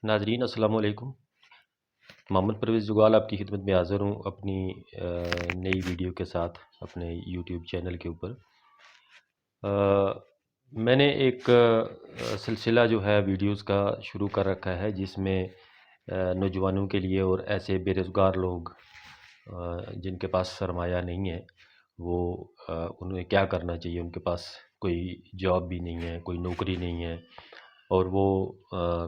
ناظرین السلام علیکم۔ محمد پرویز جگال آپ کی خدمت میں حاضر ہوں اپنی نئی ویڈیو کے ساتھ اپنے یوٹیوب چینل کے اوپر۔ میں نے ایک سلسلہ جو ہے ویڈیوز کا شروع کر رکھا ہے جس میں نوجوانوں کے لیے اور ایسے بے روزگار لوگ جن کے پاس سرمایہ نہیں ہے وہ انہیں کیا کرنا چاہیے، ان کے پاس کوئی جاب بھی نہیں ہے، کوئی نوکری نہیں ہے اور وہ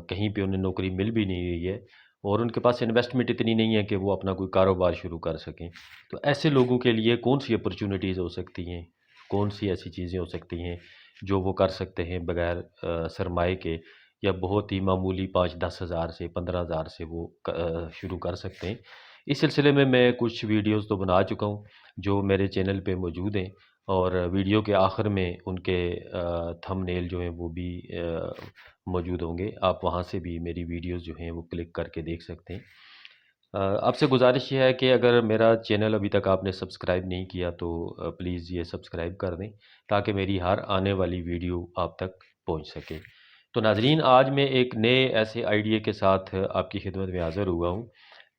کہیں پہ انہیں نوکری مل بھی نہیں رہی ہے اور ان کے پاس انویسٹمنٹ اتنی نہیں ہے کہ وہ اپنا کوئی کاروبار شروع کر سکیں۔ تو ایسے لوگوں کے لیے کون سی اپرچونٹیز ہو سکتی ہیں، کون سی ایسی چیزیں ہو سکتی ہیں جو وہ کر سکتے ہیں بغیر سرمائے کے، یا بہت ہی معمولی 5-10 ہزار سے 15 ہزار سے وہ شروع کر سکتے ہیں۔ اس سلسلے میں کچھ ویڈیوز تو بنا چکا ہوں جو میرے چینل پہ موجود ہیں، اور ویڈیو کے آخر میں ان کے تھم نیل جو ہیں وہ بھی موجود ہوں گے، آپ وہاں سے بھی میری ویڈیوز جو ہیں وہ کلک کر کے دیکھ سکتے ہیں۔ آپ سے گزارش یہ ہے کہ اگر میرا چینل ابھی تک آپ نے سبسکرائب نہیں کیا تو پلیز یہ سبسکرائب کر دیں تاکہ میری ہر آنے والی ویڈیو آپ تک پہنچ سکے۔ تو ناظرین، آج میں ایک نئے ایسے آئیڈیا کے ساتھ آپ کی خدمت میں حاضر ہوا ہوں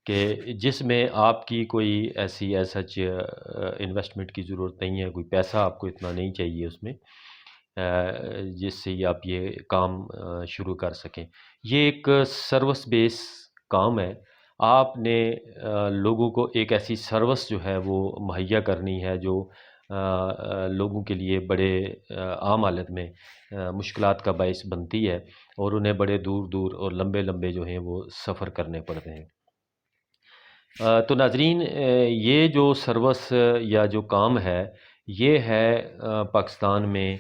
کہ جس میں آپ کی کوئی ایسی سچ انویسٹمنٹ کی ضرورت نہیں ہے، کوئی پیسہ آپ کو اتنا نہیں چاہیے اس میں جس سے آپ یہ کام شروع کر سکیں۔ یہ ایک سروس بیس کام ہے۔ آپ نے لوگوں کو ایک ایسی سروس جو ہے وہ مہیا کرنی ہے جو لوگوں کے لیے بڑے عام حالت میں مشکلات کا باعث بنتی ہے اور انہیں بڑے دور دور اور لمبے لمبے جو ہیں وہ سفر کرنے پڑتے ہیں۔ تو ناظرین، یہ جو سروس یا جو کام ہے یہ ہے پاکستان میں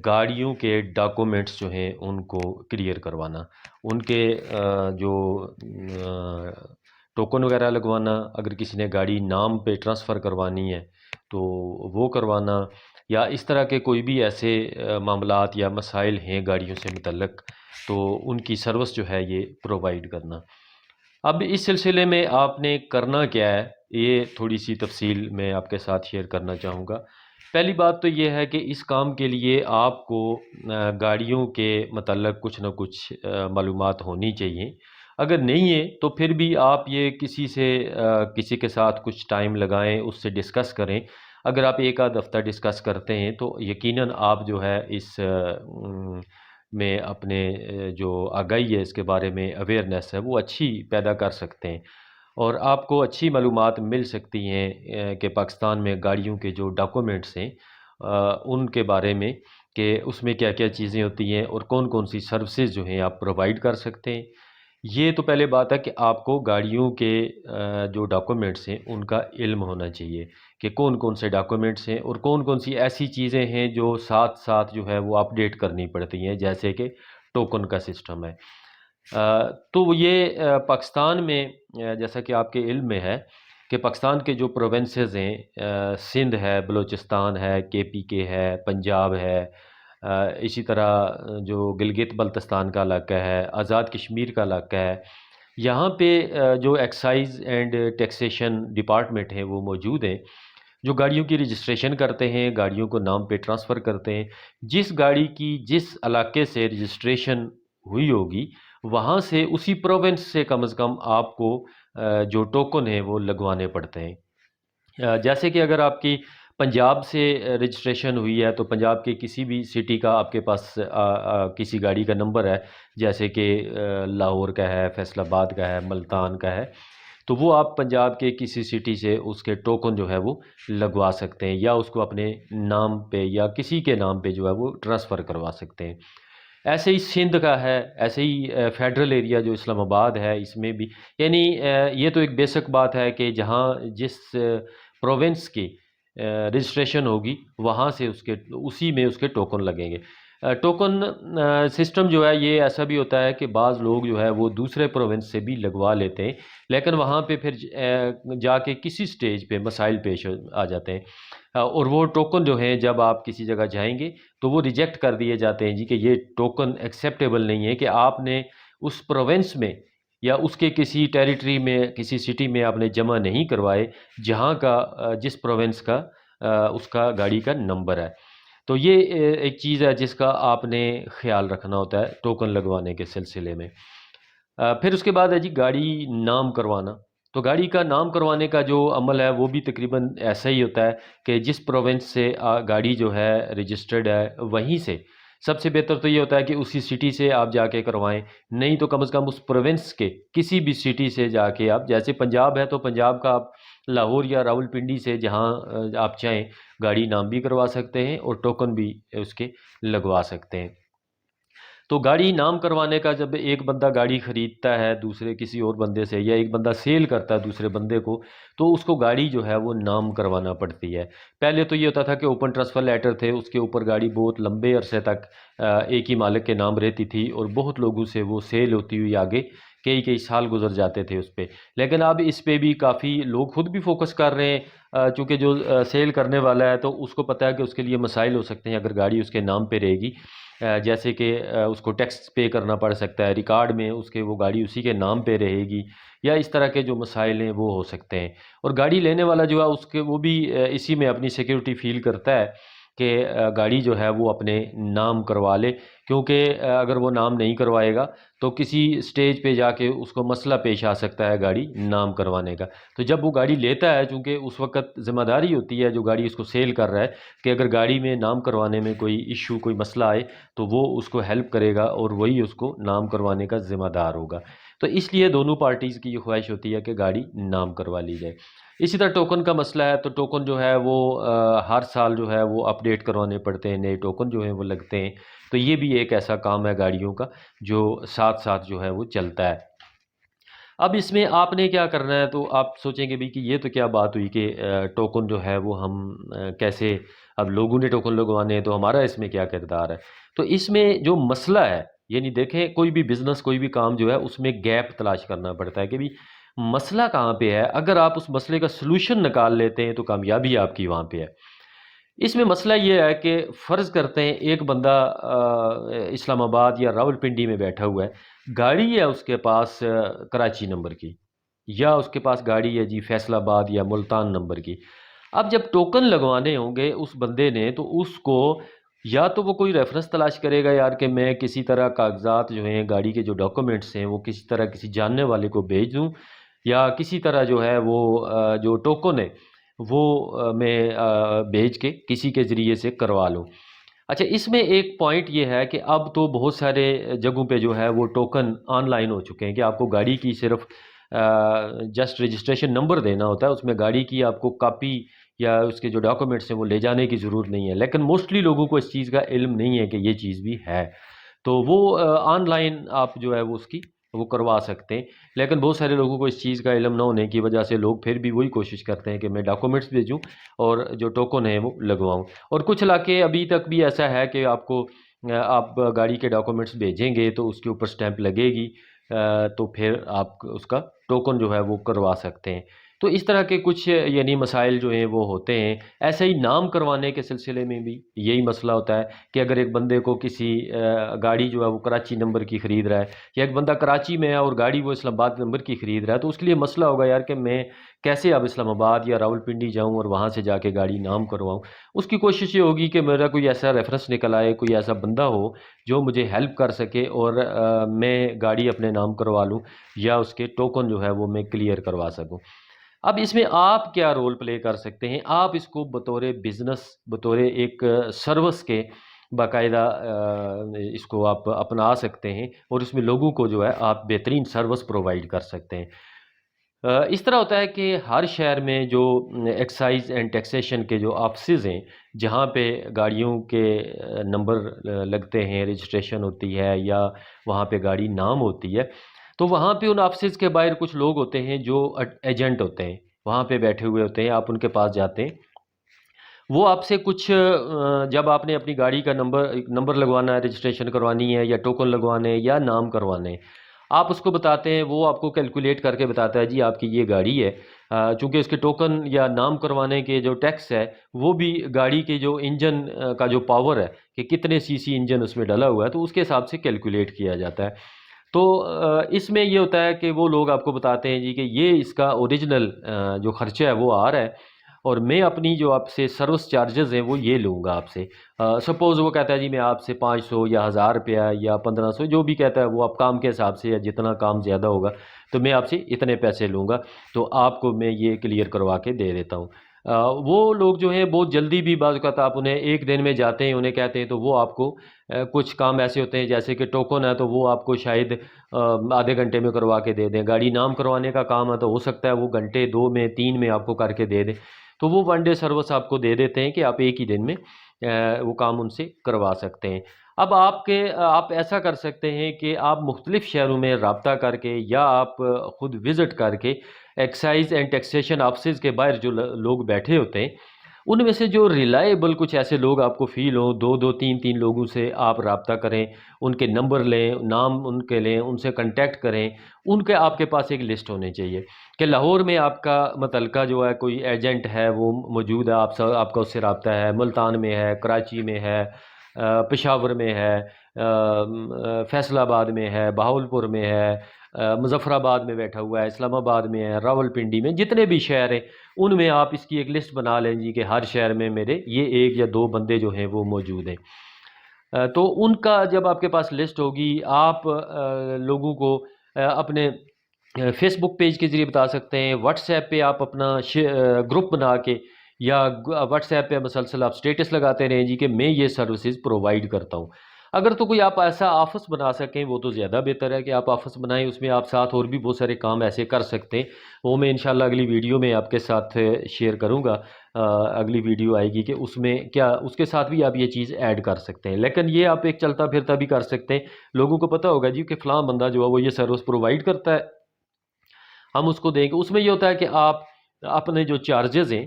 گاڑیوں کے ڈاکومنٹس جو ہیں ان کو کلیئر کروانا، ان کے جو ٹوکن وغیرہ لگوانا، اگر کسی نے گاڑی نام پہ ٹرانسفر کروانی ہے تو وہ کروانا، یا اس طرح کے کوئی بھی ایسے معاملات یا مسائل ہیں گاڑیوں سے متعلق تو ان کی سروس جو ہے یہ پرووائڈ کرنا۔ اب اس سلسلے میں آپ نے کرنا کیا ہے، یہ تھوڑی سی تفصیل میں آپ کے ساتھ شیئر کرنا چاہوں گا۔ پہلی بات تو یہ ہے کہ اس کام کے لیے آپ کو گاڑیوں کے متعلق کچھ نہ کچھ معلومات ہونی چاہیے۔ اگر نہیں ہے تو پھر بھی آپ یہ کسی کے ساتھ کچھ ٹائم لگائیں، اس سے ڈسکس کریں۔ اگر آپ ایک آدھ ہفتہ ڈسکس کرتے ہیں تو یقیناً آپ جو ہے اس میں اپنے جو آگاہی ہے اس کے بارے میں اویئرنیس ہے وہ اچھی پیدا کر سکتے ہیں، اور آپ کو اچھی معلومات مل سکتی ہیں کہ پاکستان میں گاڑیوں کے جو ڈاکومنٹس ہیں ان کے بارے میں، کہ اس میں کیا کیا چیزیں ہوتی ہیں اور کون کون سی سروسز جو ہیں آپ پرووائڈ کر سکتے ہیں۔ یہ تو پہلے بات ہے کہ آپ کو گاڑیوں کے جو ڈاکومنٹس ہیں ان کا علم ہونا چاہیے کہ کون کون سے ڈاکومنٹس ہیں اور کون کون سی ایسی چیزیں ہیں جو ساتھ ساتھ جو ہے وہ اپڈیٹ کرنی پڑتی ہیں، جیسے کہ ٹوکن کا سسٹم ہے۔ تو یہ پاکستان میں جیسا کہ آپ کے علم میں ہے کہ پاکستان کے جو پروونسز ہیں، سندھ ہے، بلوچستان ہے، KPK ہے، پنجاب ہے، اسی طرح جو گلگت بلتستان کا علاقہ ہے، آزاد کشمیر کا علاقہ ہے، یہاں پہ جو ایکسائز اینڈ ٹیکسیشن ڈپارٹمنٹ ہیں وہ موجود ہیں جو گاڑیوں کی رجسٹریشن کرتے ہیں، گاڑیوں کو نام پہ ٹرانسفر کرتے ہیں۔ جس گاڑی کی جس علاقے سے رجسٹریشن ہوئی ہوگی وہاں سے، اسی پروونس سے کم از کم آپ کو جو ٹوکن ہیں وہ لگوانے پڑتے ہیں۔ جیسے کہ اگر آپ کی پنجاب سے رجسٹریشن ہوئی ہے تو پنجاب کے کسی بھی سٹی کا آپ کے پاس کسی گاڑی کا نمبر ہے، جیسے کہ لاہور کا ہے، فیصل آباد کا ہے، ملتان کا ہے، تو وہ آپ پنجاب کے کسی سٹی سے اس کے ٹوکن جو ہے وہ لگوا سکتے ہیں، یا اس کو اپنے نام پہ یا کسی کے نام پہ جو ہے وہ ٹرانسفر کروا سکتے ہیں۔ ایسے ہی سندھ کا ہے، ایسے ہی فیڈرل ایریا جو اسلام آباد ہے اس میں بھی، یعنی یہ تو ایک بیسک بات ہے کہ جہاں جس پروونس کی رجسٹریشن ہوگی وہاں سے اسی میں اس کے ٹوکن لگیں گے۔ ٹوکن سسٹم جو ہے یہ ایسا بھی ہوتا ہے کہ بعض لوگ جو ہے وہ دوسرے پروونس سے بھی لگوا لیتے ہیں، لیکن وہاں پہ پھر جا کے کسی سٹیج پہ مسائل پیش آ جاتے ہیں، اور وہ ٹوکن جو ہیں جب آپ کسی جگہ جائیں گے تو وہ ریجیکٹ کر دیے جاتے ہیں جی، کہ یہ ٹوکن ایکسیپٹیبل نہیں ہے کہ آپ نے اس پروونس میں یا اس کے کسی ٹیریٹری میں کسی سٹی میں آپ نے جمع نہیں کروائے جہاں کا جس پروونس کا اس کا گاڑی کا نمبر ہے۔ تو یہ ایک چیز ہے جس کا آپ نے خیال رکھنا ہوتا ہے ٹوکن لگوانے کے سلسلے میں۔ پھر اس کے بعد ہے جی گاڑی نام کروانا. تو گاڑی کا نام کروانے کا جو عمل ہے وہ بھی تقریباً ایسا ہی ہوتا ہے کہ جس پروونس سے گاڑی جو ہے رجسٹرڈ ہے وہیں سے سب سے بہتر تو یہ ہوتا ہے کہ اسی سٹی سے آپ جا کے کروائیں، نہیں تو کم از کم اس پروونس کے کسی بھی سٹی سے جا کے آپ، جیسے پنجاب ہے تو پنجاب کا آپ لاہور یا راول پنڈی سے جہاں آپ چاہیں گاڑی نام بھی کروا سکتے ہیں اور ٹوکن بھی اس کے لگوا سکتے ہیں. تو گاڑی نام کروانے کا جب ایک بندہ گاڑی خریدتا ہے دوسرے کسی اور بندے سے، یا ایک بندہ سیل کرتا ہے دوسرے بندے کو، تو اس کو گاڑی جو ہے وہ نام کروانا پڑتی ہے. پہلے تو یہ ہوتا تھا کہ اوپن ٹرانسفر لیٹر تھے، اس کے اوپر گاڑی بہت لمبے عرصے تک ایک ہی مالک کے نام رہتی تھی اور بہت لوگوں سے وہ سیل ہوتی ہوئی آگے کئی سال گزر جاتے تھے اس پہ. لیکن اب اس پہ بھی کافی لوگ خود بھی فوکس کر رہے ہیں، چونکہ جو سیل کرنے والا ہے تو اس کو پتہ ہے کہ اس کے لیے مسائل ہو سکتے ہیں اگر گاڑی اس کے نام پہ رہے گی، جیسے کہ اس کو ٹیکس پے کرنا پڑ سکتا ہے، ریکارڈ میں اس کے وہ گاڑی اسی کے نام پہ رہے گی، یا اس طرح کے جو مسائل ہیں وہ ہو سکتے ہیں. اور گاڑی لینے والا جو ہے اس کے وہ بھی اسی میں اپنی سیکیورٹی فیل کرتا ہے کہ گاڑی جو ہے وہ اپنے نام کروا لے، کیونکہ اگر وہ نام نہیں کروائے گا تو کسی سٹیج پہ جا کے اس کو مسئلہ پیش آ سکتا ہے گاڑی نام کروانے کا. تو جب وہ گاڑی لیتا ہے، چونکہ اس وقت ذمہ داری ہوتی ہے جو گاڑی اس کو سیل کر رہا ہے کہ اگر گاڑی میں نام کروانے میں کوئی ایشو کوئی مسئلہ آئے تو وہ اس کو ہیلپ کرے گا اور وہی اس کو نام کروانے کا ذمہ دار ہوگا. تو اس لیے دونوں پارٹیز کی یہ خواہش ہوتی ہے کہ گاڑی نام کروا لی جائے. اسی طرح ٹوکن کا مسئلہ ہے، تو ٹوکن جو ہے وہ ہر سال جو ہے وہ اپڈیٹ کروانے پڑتے ہیں، نئے ٹوکن جو ہیں وہ لگتے ہیں. تو یہ بھی ایک ایسا کام ہے گاڑیوں کا جو ساتھ ساتھ جو ہے وہ چلتا ہے. اب اس میں آپ نے کیا کرنا ہے، تو آپ سوچیں گے بھی کہ یہ تو کیا بات ہوئی کہ ٹوکن جو ہے وہ ہم کیسے، اب لوگوں نے ٹوکن لگوانے ہیں تو ہمارا اس میں کیا کردار ہے. تو اس میں جو مسئلہ ہے، یعنی دیکھیں کوئی بھی بزنس کوئی بھی کام جو ہے اس میں گیپ تلاش کرنا پڑتا ہے کہ بھی مسئلہ کہاں پہ ہے. اگر آپ اس مسئلے کا سلوشن نکال لیتے ہیں تو کامیابی آپ کی وہاں پہ ہے. اس میں مسئلہ یہ ہے کہ فرض کرتے ہیں ایک بندہ اسلام آباد یا راول پنڈی میں بیٹھا ہوا ہے، گاڑی ہے اس کے پاس کراچی نمبر کی، یا اس کے پاس گاڑی ہے جی فیصل آباد یا ملتان نمبر کی. اب جب ٹوکن لگوانے ہوں گے اس بندے نے، تو اس کو یا تو وہ کوئی ریفرنس تلاش کرے گا یار کہ میں کسی طرح کاغذات جو ہیں گاڑی کے جو ڈاکومنٹس ہیں وہ کسی طرح کسی جاننے والے کو بھیج دوں، یا کسی طرح جو ہے وہ جو ٹوکن ہے وہ میں بھیج کے کسی کے ذریعے سے کروا لوں. اچھا، اس میں ایک پوائنٹ یہ ہے کہ اب تو بہت سارے جگہوں پہ جو ہے وہ ٹوکن آن لائن ہو چکے ہیں کہ آپ کو گاڑی کی صرف جسٹ رجسٹریشن نمبر دینا ہوتا ہے، اس میں گاڑی کی آپ کو کاپی یا اس کے جو ڈاکومنٹس ہیں وہ لے جانے کی ضرورت نہیں ہے. لیکن موسٹلی لوگوں کو اس چیز کا علم نہیں ہے کہ یہ چیز بھی ہے، تو وہ آن لائن آپ جو ہے وہ اس کی وہ کروا سکتے ہیں. لیکن بہت سارے لوگوں کو اس چیز کا علم نہ ہونے کی وجہ سے لوگ پھر بھی وہی کوشش کرتے ہیں کہ میں ڈاکومنٹس بھیجوں اور جو ٹوکن ہے وہ لگواؤں. اور کچھ علاقے ابھی تک بھی ایسا ہے کہ آپ کو آپ گاڑی کے ڈاکومنٹس بھیجیں گے تو اس کے اوپر سٹیمپ لگے گی، تو پھر آپ اس کا ٹوکن جو ہے وہ کروا سکتے ہیں. تو اس طرح کے کچھ یعنی مسائل جو ہیں وہ ہوتے ہیں. ایسے ہی نام کروانے کے سلسلے میں بھی یہی مسئلہ ہوتا ہے کہ اگر ایک بندے کو کسی گاڑی جو ہے وہ کراچی نمبر کی خرید رہا ہے، یا ایک بندہ کراچی میں ہے اور گاڑی وہ اسلام آباد نمبر کی خرید رہا ہے، تو اس کے لیے مسئلہ ہوگا یار کہ میں کیسے اب اسلام آباد یا راول پنڈی جاؤں اور وہاں سے جا کے گاڑی نام کرواؤں. اس کی کوشش یہ ہوگی کہ میرا کوئی ایسا ریفرنس نکل آئے، کوئی ایسا بندہ ہو جو مجھے ہیلپ کر سکے اور میں گاڑی اپنے نام کروا لوں یا اس کے ٹوکن جو ہے وہ میں کلیئر کروا سکوں. اب اس میں آپ کیا رول پلے کر سکتے ہیں؟ آپ اس کو بطور بزنس، بطور ایک سروس کے باقاعدہ اس کو آپ اپنا سکتے ہیں اور اس میں لوگوں کو جو ہے آپ بہترین سروس پرووائڈ کر سکتے ہیں. اس طرح ہوتا ہے کہ ہر شہر میں جو ایکسائز اینڈ ٹیکسیشن کے جو آفسز ہیں جہاں پہ گاڑیوں کے نمبر لگتے ہیں، رجسٹریشن ہوتی ہے یا وہاں پہ گاڑی نام ہوتی ہے، تو وہاں پہ ان آفسز کے باہر کچھ لوگ ہوتے ہیں جو ایجنٹ ہوتے ہیں، وہاں پہ بیٹھے ہوئے ہوتے ہیں. آپ ان کے پاس جاتے ہیں، وہ آپ سے کچھ جب آپ نے اپنی گاڑی کا نمبر لگوانا ہے، رجسٹریشن کروانی ہے یا ٹوکن لگوانے یا نام کروانے، آپ اس کو بتاتے ہیں، وہ آپ کو کیلکولیٹ کر کے بتاتا ہے جی آپ کی یہ گاڑی ہے. چونکہ اس کے ٹوکن یا نام کروانے کے جو ٹیکس ہے وہ بھی گاڑی کے جو انجن کا جو پاور ہے کہ کتنے سی سی انجن اس میں ڈلا ہوا ہے تو اس کے حساب سے کیلکولیٹ کیا جاتا ہے. تو اس میں یہ ہوتا ہے کہ وہ لوگ آپ کو بتاتے ہیں جی کہ یہ اس کا اوریجنل جو خرچہ ہے وہ آ رہا ہے، اور میں اپنی جو آپ سے سروس چارجز ہیں وہ یہ لوں گا آپ سے. سپوز وہ کہتا ہے جی میں آپ سے 500 یا 1000 روپیہ یا 1500 جو بھی کہتا ہے وہ آپ کام کے حساب سے یا جتنا کام زیادہ ہوگا تو میں آپ سے اتنے پیسے لوں گا. تو آپ کو میں یہ کلیئر کروا کے دے دیتا ہوں. وہ لوگ جو ہیں بہت جلدی بھی بعض اوقات آپ انہیں ایک دن میں جاتے ہیں انہیں کہتے ہیں تو وہ آپ کو کچھ کام ایسے ہوتے ہیں جیسے کہ ٹوکن ہے تو وہ آپ کو شاید آدھے گھنٹے میں کروا کے دے دیں. گاڑی نام کروانے کا کام ہے تو ہو سکتا ہے وہ گھنٹے 2 میں 3 میں آپ کو کر کے دے دیں. تو وہ ون ڈے سروس آپ کو دے دیتے ہیں کہ آپ ایک ہی دن میں وہ کام ان سے کروا سکتے ہیں. اب آپ ایسا کر سکتے ہیں کہ آپ مختلف شہروں میں رابطہ کر کے یا آپ خود وزٹ کر کے ایکسائز اینڈ ٹیکسیشن آفسز کے باہر جو لوگ بیٹھے ہوتے ہیں ان میں سے جو ریلائبل کچھ ایسے لوگ آپ کو فیل ہوں 2 2 3 3 لوگوں سے آپ رابطہ کریں, ان کے نمبر لیں, نام ان کے لیں, ان سے کنٹیکٹ کریں. ان کے آپ کے پاس ایک لسٹ ہونے چاہیے کہ لاہور میں آپ کا متعلقہ جو ہے کوئی ایجنٹ ہے وہ موجود ہے, آپ کا اس سے رابطہ ہے, ملتان میں ہے, کراچی میں ہے, پشاور میں ہے, فیصل آباد میں ہے, بہاولپور میں ہے, مظفر آباد میں بیٹھا ہوا ہے, اسلام آباد میں ہے, راول پنڈی میں, جتنے بھی شہر ہیں ان میں آپ اس کی ایک لسٹ بنا لیں جی کہ ہر شہر میں میرے یہ 1 یا 2 بندے جو ہیں وہ موجود ہیں. تو ان کا جب آپ کے پاس لسٹ ہوگی آپ لوگوں کو اپنے فیس بک پیج کے ذریعے بتا سکتے ہیں, واٹس ایپ پہ آپ اپنا گروپ بنا کے یا واٹس ایپ پہ مسلسل آپ سٹیٹس لگاتے رہیں جی کہ میں یہ سروسز پرووائڈ کرتا ہوں. اگر تو کوئی آپ ایسا آفس بنا سکیں وہ تو زیادہ بہتر ہے کہ آپ آفس بنائیں, اس میں آپ ساتھ اور بھی بہت سارے کام ایسے کر سکتے ہیں. وہ میں انشاءاللہ اگلی ویڈیو میں آپ کے ساتھ شیئر کروں گا. اگلی ویڈیو آئے گی کہ اس میں کیا اس کے ساتھ بھی آپ یہ چیز ایڈ کر سکتے ہیں. لیکن یہ آپ ایک چلتا پھرتا بھی کر سکتے ہیں, لوگوں کو پتہ ہوگا جی کہ فلاں بندہ جو ہے وہ یہ سروس پرووائڈ کرتا ہے, ہم اس کو دیں گے. اس میں یہ ہوتا ہے کہ آپ اپنے جو چارجز ہیں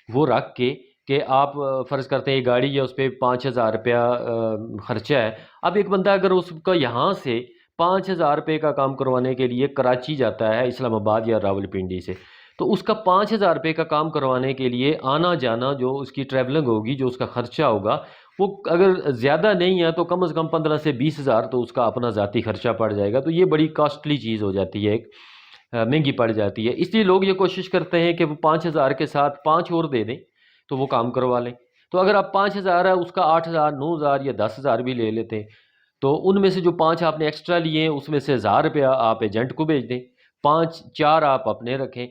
وہ رکھ کے کہ آپ فرض کرتے ہیں یہ گاڑی ہے اس پہ 5000 روپیہ خرچہ ہے. اب ایک بندہ اگر اس کا یہاں سے 5000 روپے کا کام کروانے کے لیے کراچی جاتا ہے اسلام آباد یا راول پنڈی سے, تو اس کا 5000 روپے کا کام کروانے کے لیے آنا جانا جو اس کی ٹریولنگ ہوگی, جو اس کا خرچہ ہوگا, وہ اگر زیادہ نہیں ہے تو کم از کم 15 سے 20 ہزار تو اس کا اپنا ذاتی خرچہ پڑ جائے گا. تو یہ بڑی کاسٹلی چیز ہو جاتی ہے, ایک مہنگی پڑ جاتی ہے. اس لیے لوگ یہ کوشش کرتے ہیں کہ وہ 5000 کے ساتھ 5 اور دے دیں تو وہ کام کروا لیں. تو اگر آپ 5000 ہے اس کا 8000 9000 یا 10000 بھی لے لیتے ہیں تو ان میں سے جو 5 آپ نے ایکسٹرا لیے ہیں اس میں سے 1000 روپیہ آپ ایجنٹ کو بھیج دیں, 4 آپ اپنے رکھیں.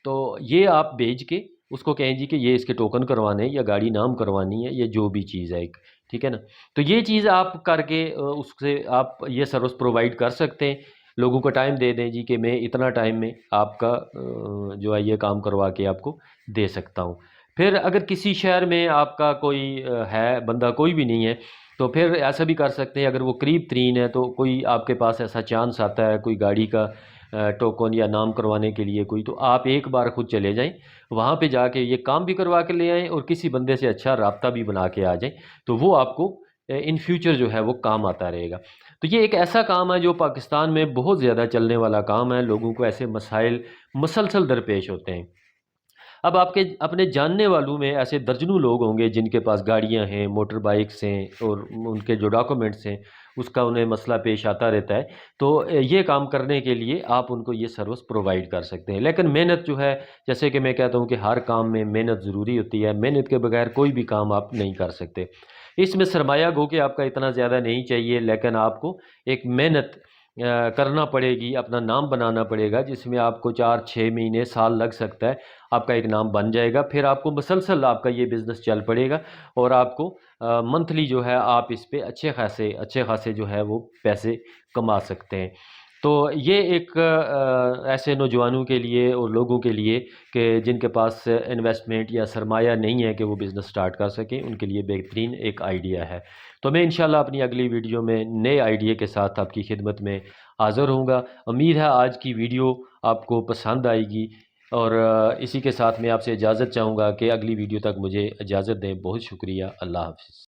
تو یہ آپ بھیج کے اس کو کہیں جی کہ یہ اس کے ٹوکن کروانے یا گاڑی نام کروانی ہے یا جو بھی چیز ہے ایک, ٹھیک ہے نا. تو یہ چیز آپ کر کے اس سے آپ یہ سروس پرووائڈ کر سکتے ہیں. لوگوں کو ٹائم دے دیں جی کہ میں اتنا ٹائم میں آپ کا جو ہے یہ کام کروا کے آپ کو دے سکتا ہوں. پھر اگر کسی شہر میں آپ کا کوئی ہے بندہ کوئی بھی نہیں ہے تو پھر ایسا بھی کر سکتے ہیں, اگر وہ قریب ترین ہے تو کوئی آپ کے پاس ایسا چانس آتا ہے کوئی گاڑی کا ٹوکن یا نام کروانے کے لیے کوئی, تو آپ ایک بار خود چلے جائیں وہاں پہ جا کے یہ کام بھی کروا کے لے آئیں اور کسی بندے سے اچھا رابطہ بھی بنا کے آ جائیں, تو وہ آپ کو ان فیوچر جو ہے وہ کام آتا رہے گا. تو یہ ایک ایسا کام ہے جو پاکستان میں بہت زیادہ چلنے والا کام ہے, لوگوں کو ایسے مسائل مسلسل درپیش ہوتے ہیں. اب آپ کے اپنے جاننے والوں میں ایسے درجنوں لوگ ہوں گے جن کے پاس گاڑیاں ہیں, موٹر بائکس ہیں اور ان کے جو ڈاکومنٹس ہیں اس کا انہیں مسئلہ پیش آتا رہتا ہے. تو یہ کام کرنے کے لیے آپ ان کو یہ سروس پرووائڈ کر سکتے ہیں. لیکن محنت جو ہے, جیسے کہ میں کہتا ہوں کہ ہر کام میں محنت ضروری ہوتی ہے, محنت کے بغیر کوئی بھی کام آپ نہیں کر سکتے. اس میں سرمایہ گو کہ آپ کا اتنا زیادہ نہیں چاہیے, لیکن آپ کو ایک محنت کرنا پڑے گی, اپنا نام بنانا پڑے گا جس میں آپ کو 4 6 مہینے سال لگ سکتا ہے, آپ کا ایک نام بن جائے گا. پھر آپ کو مسلسل آپ کا یہ بزنس چل پڑے گا اور آپ کو منتھلی جو ہے آپ اس پہ اچھے خاصے جو ہے وہ پیسے کما سکتے ہیں. تو یہ ایک ایسے نوجوانوں کے لیے اور لوگوں کے لیے کہ جن کے پاس انویسٹمنٹ یا سرمایہ نہیں ہے کہ وہ بزنس سٹارٹ کر سکیں, ان کے لیے بہترین ایک آئیڈیا ہے. تو میں انشاءاللہ اپنی اگلی ویڈیو میں نئے آئیڈیا کے ساتھ آپ کی خدمت میں حاضر ہوں گا. امید ہے آج کی ویڈیو آپ کو پسند آئے گی, اور اسی کے ساتھ میں آپ سے اجازت چاہوں گا کہ اگلی ویڈیو تک مجھے اجازت دیں. بہت شکریہ. اللہ حافظ.